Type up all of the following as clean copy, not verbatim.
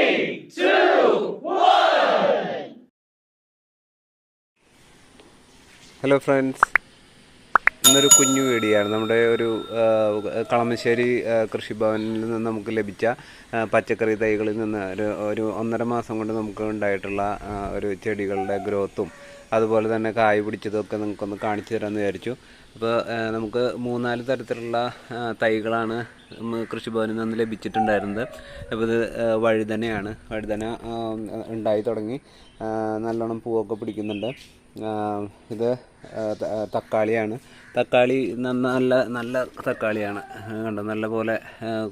3, 2, 1. Hello friends, ഇന്നൊരു കുഞ്ഞു video ആണ്. നമ്മുടെ ഒരു കളമശ്ശേരി കൃഷിഭവനിൽ നിന്ന് നമുക്ക് ലഭിച്ച പച്ചക്കറി തൈകളിൽ നിന്ന് ഒരു 1.5 മാസം കൊണ്ട് നമുക്ക് ഉണ്ടായിട്ടുള്ള ഒരു ചെടികളുടെ ഗ്രോത്തും അതുപോലെ തന്നെ കായ് പിടിച്ചതൊക്കെ നമുക്കൊന്ന് കാണിച്ചു തരാമെന്ന് വിചാരിച്ചു. അപ്പോൾ നമുക്ക് 3-4 തരത്തിലുള്ള തൈകളാണ് കൃഷിഭവനിൽ നിന്ന് ലഭിച്ചിട്ടുണ്ടായിരുന്നത്. അപ്പോൾ ഇത് വഴുതനയാണ്. വഴുതന ഉണ്ടായി തുടങ്ങി, നല്ലോണം പൂവൊക്കെ പിടിക്കുന്നുണ്ട്. ഇത് തക്കാളിയാണ്. തക്കാളി നല്ല തക്കാളിയാണ്. കണ്ടോ, നല്ല പോലെ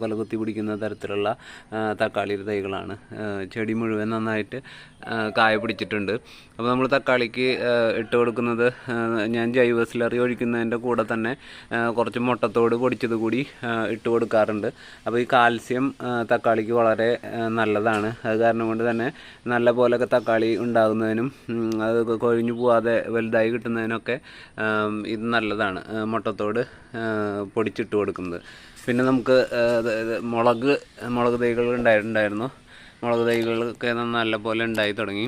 കൊലകുത്തി പിടിക്കുന്ന തരത്തിലുള്ള തക്കാളിയുടെ തൈകളാണ്. ചെടി മുഴുവൻ നന്നായിട്ട് കായ പിടിച്ചിട്ടുണ്ട്. അപ്പോൾ നമ്മൾ തക്കാളിക്ക് ഇട്ട് കൊടുക്കുന്നത്, ഞാൻ ജൈവ സ്ലറി ഒഴിക്കുന്നതിൻ്റെ കൂടെ തന്നെ കുറച്ച് മുട്ടത്തോട് പൊടിച്ചത് കൂടി ഇട്ട് കൊടുക്കാറുണ്ട്. അപ്പോൾ ഈ കാൽസ്യം തക്കാളിക്ക് വളരെ നല്ലതാണ്. അത് കാരണം കൊണ്ട് തന്നെ നല്ല പോലെയൊക്കെ തക്കാളി ഉണ്ടാകുന്നതിനും അത് കൊഴിഞ്ഞു പോവാതെ വലുതായി കിട്ടുന്നതിനൊക്കെ ഇത് നല്ലതാണ്, മുട്ടത്തോട് പൊടിച്ചിട്ട് കൊടുക്കുന്നത്. പിന്നെ നമുക്ക് മുളക് തൈകൾ ഉണ്ടായിട്ടുണ്ടായിരുന്നു. മുളക് തൈകളൊക്കെ നല്ല പോലെ ഉണ്ടായി തുടങ്ങി.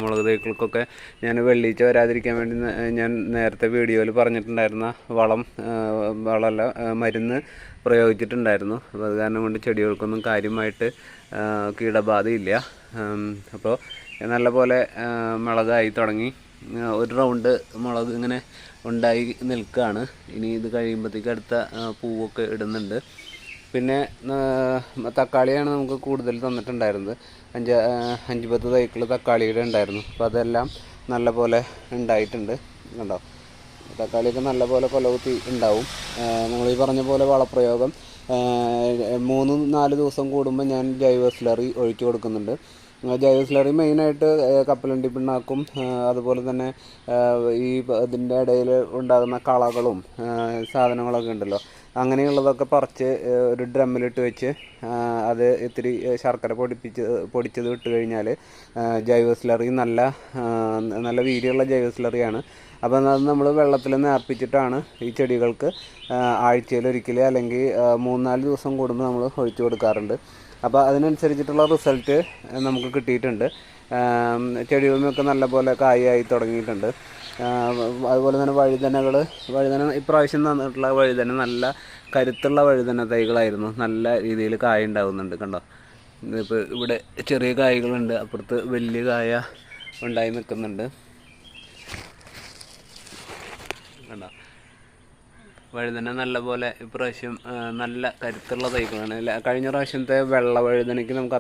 മുളക് തൈകൾക്കൊക്കെ ഞാൻ വെള്ളീച്ച വരാതിരിക്കാൻ വേണ്ടി ഞാൻ നേരത്തെ വീഡിയോയിൽ പറഞ്ഞിട്ടുണ്ടായിരുന്ന വളമല്ല മരുന്ന് പ്രയോഗിച്ചിട്ടുണ്ടായിരുന്നു. അപ്പോൾ അത് കാരണം കൊണ്ട് ചെടികൾക്കൊന്നും കാര്യമായിട്ട് കീടബാധയില്ല. അപ്പോൾ നല്ല പോലെ മുളകായി തുടങ്ങി. ഒരു റൗണ്ട് മുളക് ഇങ്ങനെ ഉണ്ടായി നിൽക്കുകയാണ്. ഇനി ഇത് കഴിയുമ്പോഴത്തേക്ക് അടുത്ത പൂവൊക്കെ ഇടുന്നുണ്ട്. പിന്നെ തക്കാളിയാണ് നമുക്ക് കൂടുതൽ തന്നിട്ടുണ്ടായിരുന്നത്. 5-10 തൈകൾ തക്കാളിയുടെ ഉണ്ടായിരുന്നു. അപ്പോൾ അതെല്ലാം നല്ല പോലെ ഉണ്ടായിട്ടുണ്ട്. കണ്ടോ, തക്കാളിയൊക്കെ നല്ല പോലെ കൊലകുത്തി ഉണ്ടാവും. നമ്മളീ പറഞ്ഞ പോലെ വളപ്രയോഗം 3-4 ദിവസം കൂടുമ്പോൾ ഞാൻ ജൈവ സ്ലറി ഒഴിച്ചു കൊടുക്കുന്നുണ്ട്. ജൈവ സ്ലറി മെയിനായിട്ട് കപ്പലണ്ടി പിണ്ണാക്കും അതുപോലെ തന്നെ ഈ ഇതിൻ്റെ ഇടയിൽ ഉണ്ടാകുന്ന കളകളും സാധനങ്ങളൊക്കെ ഉണ്ടല്ലോ, അങ്ങനെയുള്ളതൊക്കെ പറിച്ച് ഒരു ഡ്രമ്മിലിട്ട് വെച്ച് അത് ഇത്തിരി ശർക്കര പൊടിച്ചത് ഇട്ട് കഴിഞ്ഞാൽ ജൈവ സ്ലറി നല്ല വീര്യമുള്ള ജൈവ സ്ലറിയാണ്. അപ്പം അത് നമ്മൾ വെള്ളത്തിൽ നേർപ്പിച്ചിട്ടാണ് ഈ ചെടികൾക്ക് ആഴ്ചയിലൊരിക്കൽ അല്ലെങ്കിൽ 3-4 ദിവസം കൂടുമ്പോൾ നമ്മൾ ഒഴിച്ചു കൊടുക്കാറുണ്ട്. അപ്പോൾ അതിനനുസരിച്ചിട്ടുള്ള റിസൾട്ട് നമുക്ക് കിട്ടിയിട്ടുണ്ട്. ചെടികളിലൊക്കെ നല്ല പോലെ കായായി തുടങ്ങിയിട്ടുണ്ട്. അതുപോലെ തന്നെ വഴുതന ഇപ്രാവശ്യം തന്നിട്ടുള്ള വഴുതന നല്ല കരുത്തുള്ള വഴുതന തൈകളായിരുന്നു. നല്ല രീതിയിൽ കായ ഉണ്ടാകുന്നുണ്ട്. കണ്ടോ, ഇപ്പോൾ ഇവിടെ ചെറിയ കായകളുണ്ട്, അപ്പുറത്ത് വലിയ കായ ഉണ്ടായി നിൽക്കുന്നുണ്ട്. കണ്ടോ, വഴുതന നല്ല പോലെ ഇപ്രാവശ്യം നല്ല കരുത്തുള്ള തൈകളാണ്. കഴിഞ്ഞ പ്രാവശ്യത്തെ വെള്ള വഴുതനയ്ക്ക് നമുക്ക്